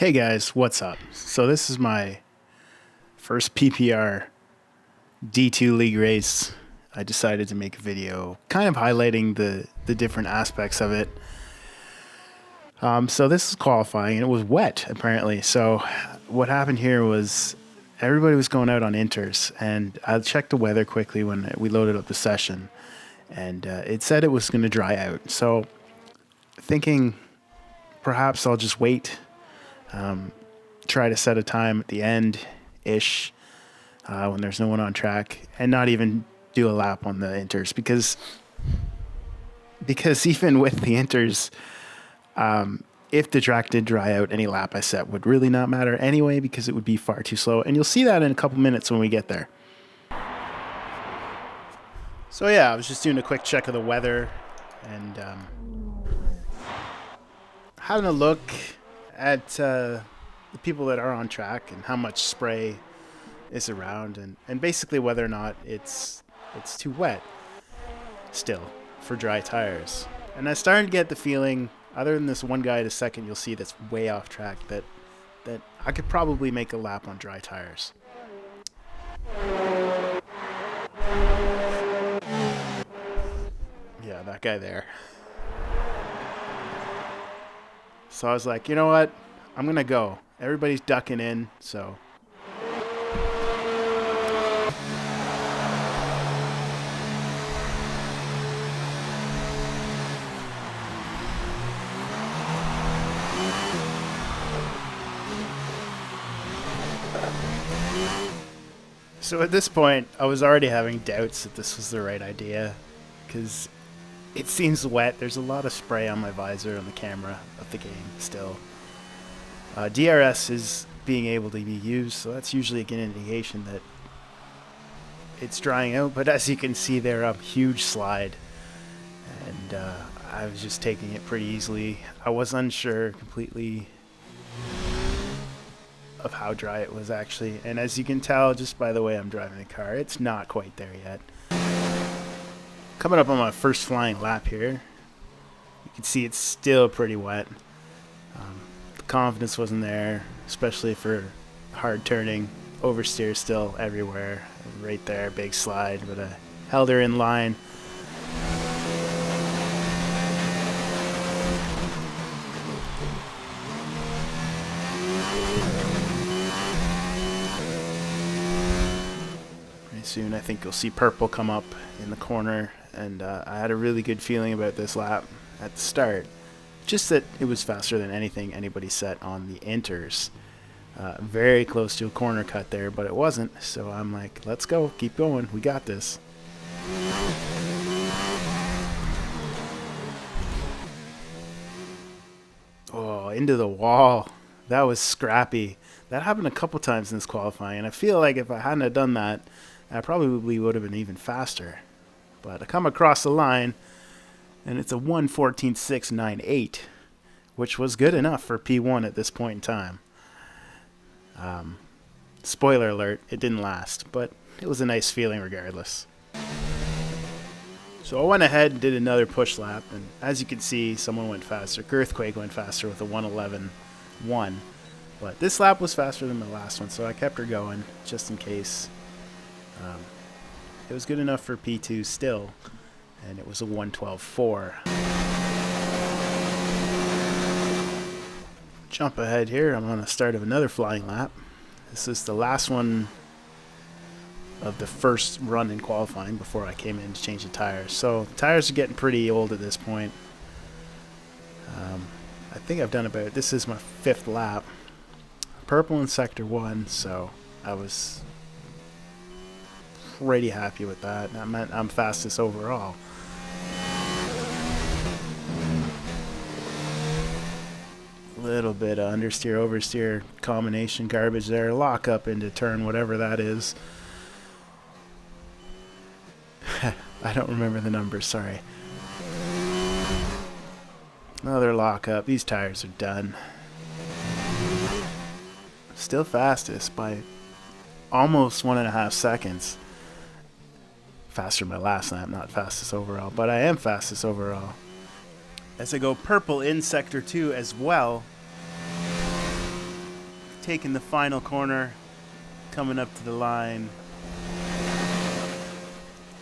Hey guys, what's up? So this is my first PPR D2 league race. I decided to make a video kind of highlighting the different aspects of it. So this is qualifying and it was wet apparently. So what happened here was everybody was going out on inters and I checked the weather quickly when we loaded up the session and it said it was going to dry out. So thinking perhaps I'll just wait. Try to set a time at the end-ish when there's no one on track and not even do a lap on the inters because even with the inters, if the track did dry out, any lap I set would really not matter anyway because it would be far too slow. And you'll see that in a couple minutes when we get there. So yeah, I was just doing a quick check of the weather and having a look at the people that are on track and how much spray is around and basically whether or not it's too wet still for dry tires. And I started to get the feeling, other than this one guy at a second you'll see that's way off track, that I could probably make a lap on dry tires. Yeah, that guy there. So I was like, you know what? I'm going to go. Everybody's ducking in, so. So at this point, I was already having doubts that this was the right idea because it seems wet. There's a lot of spray on my visor on the camera of the game still. DRS is being able to be used, so that's usually an indication that it's drying out. But as you can see there, a huge slide. And I was just taking it pretty easily. I was unsure completely of how dry it was actually. And as you can tell just by the way I'm driving the car, it's not quite there yet. Coming up on my first flying lap here, you can see it's still pretty wet. The confidence wasn't there, especially for hard turning. Oversteer still everywhere. Right there, big slide, but I held her in line. Pretty soon I think you'll see purple come up in the corner. And I had a really good feeling about this lap at the start. Just that it was faster than anything anybody set on the inters. Very close to a corner cut there, but it wasn't. So I'm like, let's go, keep going, we got this. Oh, into the wall. That was scrappy. That happened a couple times in this qualifying, and I feel like if I hadn't have done that, I probably would have been even faster. But I come across the line, and it's a 1:14.698, which was good enough for P1 at this point in time. Spoiler alert, it didn't last, but it was a nice feeling regardless. So I went ahead and did another push lap, and as you can see, someone went faster. Girthquake went faster with a 1:11.1. But this lap was faster than the last one, so I kept her going just in case. It was good enough for P2 still, and it was a 1:12.4. Jump ahead here. I'm on the start of another flying lap. This is the last one of the first run in qualifying before I came in to change the tires. So the tires are getting pretty old at this point. I think I've done about, this is my 5th lap. Purple in sector 1, so I was pretty happy with that. That meant I'm fastest overall. A little bit of understeer oversteer combination garbage there. Lock up into turn whatever that is. I don't remember the numbers, sorry. Another lock up. These tires are done. Still fastest by almost 1.5 seconds. Faster than my last lap, not fastest overall, but I am fastest overall. As I go purple in sector 2 as well. taking the final corner, coming up to the line.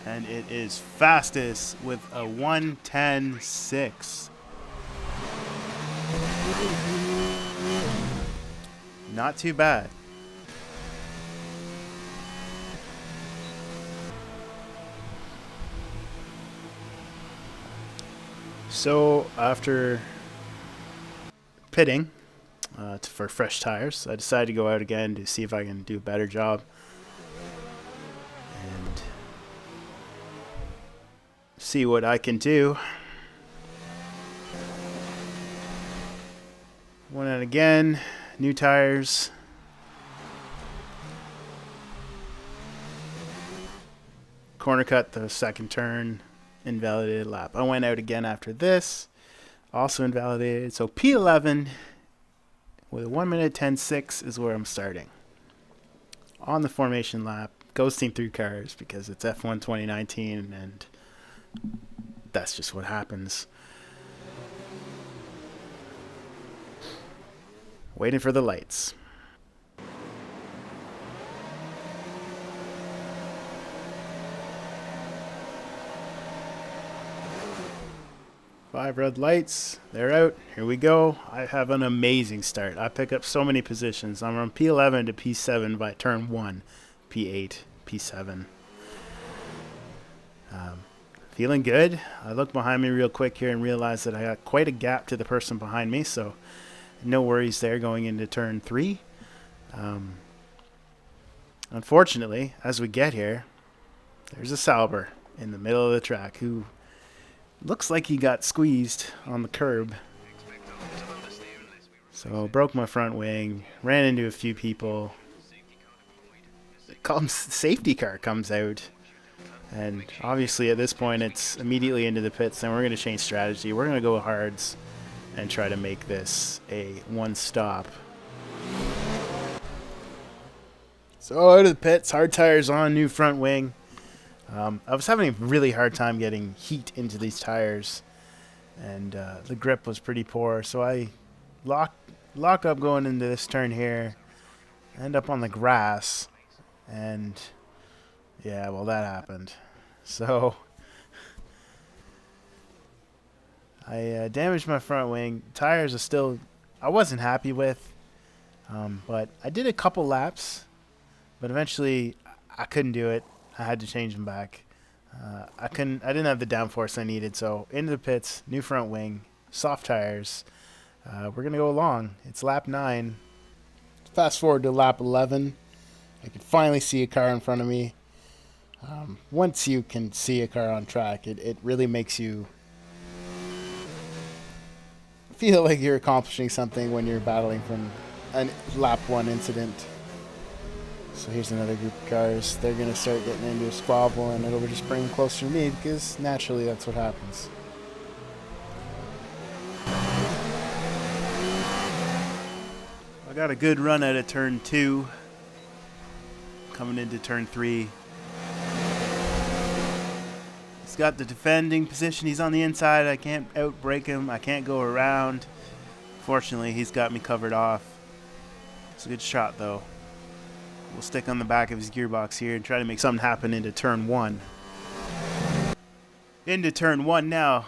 And it is fastest with a 1:10.6. Not too bad. So after pitting for fresh tires, I decided to go out again to see if I can do a better job and see what I can do. Went out again, new tires. Corner cut the second turn, invalidated lap. I went out again after this, also invalidated. So P11 with a 1:10.6 is where I'm starting. On the formation lap, ghosting through cars because it's F1 2019 and that's just what happens. Waiting for the lights. Five red lights. They're out. Here we go. I have an amazing start. I pick up so many positions. I'm from P11 to P7 by turn 1. P8, P7. Feeling good. I look behind me real quick here and realize that I got quite a gap to the person behind me, so no worries there going into turn 3. Unfortunately, as we get here, there's a Sauber in the middle of the track who looks like he got squeezed on the curb. So broke my front wing, ran into a few people. Safety car comes out. And obviously at this point it's immediately into the pits, and we're going to change strategy. We're going to go hards and try to make this a one stop. So out of the pits, hard tires on, new front wing. I was having a really hard time getting heat into these tires, and the grip was pretty poor. So I lock up going into this turn here, end up on the grass, and yeah, well, that happened. So I damaged my front wing. Tires are still, I wasn't happy with, but I did a couple laps, but eventually I couldn't do it. I had to change them back. I didn't have the downforce I needed, so into the pits, new front wing, soft tires. We're gonna go along. It's lap 9. Fast forward to lap 11. I can finally see a car in front of me. Once you can see a car on track, it really makes you feel like you're accomplishing something when you're battling from a lap 1 incident. So here's another group of cars. They're going to start getting into a squabble, and it'll just bring them closer to me because naturally that's what happens. I got a good run out of turn 2. Coming into turn 3. He's got the defending position. He's on the inside. I can't outbrake him. I can't go around. Fortunately, he's got me covered off. It's a good shot, though. We'll stick on the back of his gearbox here and try to make something happen into turn 1. Into turn 1 now.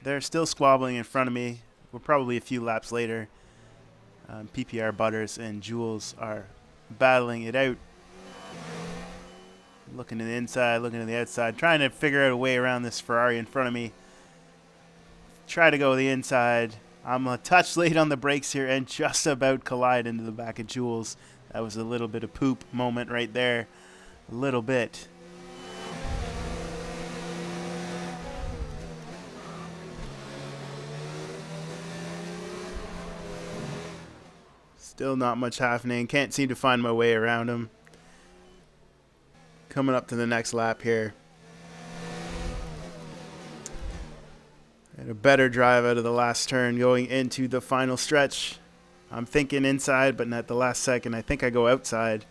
They're still squabbling in front of me. We're probably a few laps later. PPR Butters and Jules are battling it out. Looking to the inside, looking to the outside, trying to figure out a way around this Ferrari in front of me. Try to go the inside. I'm a touch late on the brakes here and just about collide into the back of Jules. That was a little bit of poop moment right there. A little bit. Still not much happening. Can't seem to find my way around him. Coming up to the next lap here. And a better drive out of the last turn going into the final stretch. I'm thinking inside, but at the last second, I think I go outside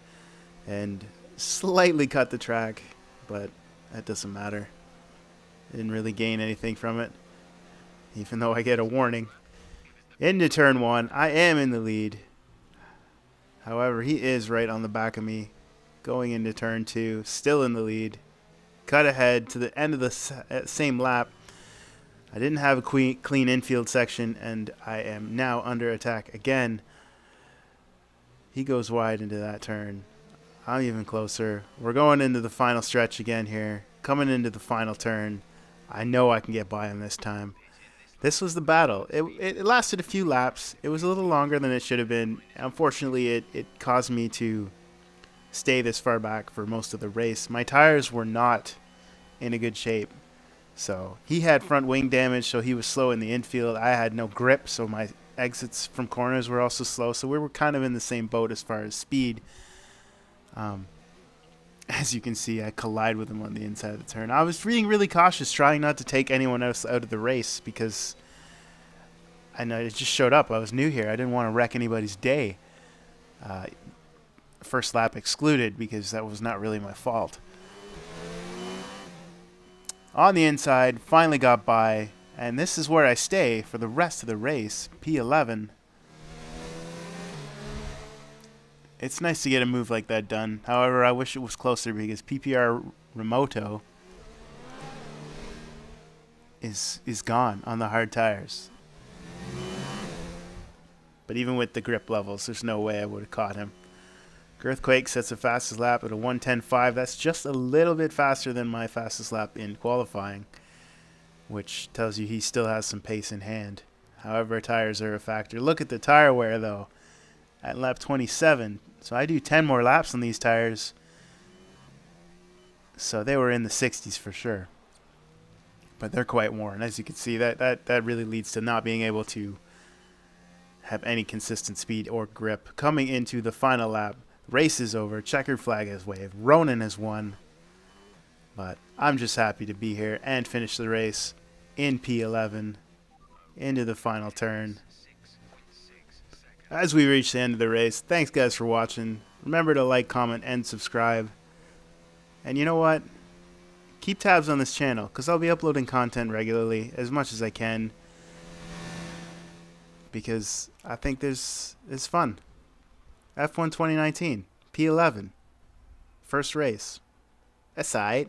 and slightly cut the track, but that doesn't matter. I didn't really gain anything from it, even though I get a warning. Into turn 1, I am in the lead. However, he is right on the back of me going into turn 2, still in the lead. Cut ahead to the end of the same lap. I didn't have a clean infield section, and I am now under attack again. He goes wide into that turn. I'm even closer. We're going into the final stretch again here. Coming into the final turn. I know I can get by him this time. This was the battle. It lasted a few laps. It was a little longer than it should have been. Unfortunately, it caused me to stay this far back for most of the race. My tires were not in a good shape. So he had front wing damage, so he was slow in the infield. I had no grip, so my exits from corners were also slow. So we were kind of in the same boat as far as speed. As you can see, I collide with him on the inside of the turn. I was being really cautious, trying not to take anyone else out of the race because I know it just showed up. I was new here. I didn't want to wreck anybody's day. First lap excluded because that was not really my fault. On the inside, finally got by, and this is where I stay for the rest of the race, P11. It's nice to get a move like that done. However, I wish it was closer because PPR Remoto is gone on the hard tires. But even with the grip levels, there's no way I would have caught him. Girthquake sets the fastest lap at a 1:10.5. That's just a little bit faster than my fastest lap in qualifying, which tells you he still has some pace in hand. However, tires are a factor. Look at the tire wear, though, at lap 27. So I do 10 more laps on these tires. So they were in the 60s for sure. But they're quite worn. As you can see, that really leads to not being able to have any consistent speed or grip. Coming into the final lap, race is over. Checkered flag has waved. Ronan has won. But I'm just happy to be here and finish the race in P11 into the final turn. As we reach the end of the race, thanks guys for watching. Remember to like, comment, and subscribe. And you know what? Keep tabs on this channel because I'll be uploading content regularly as much as I can. Because I think it's fun. F1 2019, P11. First race. That's alright.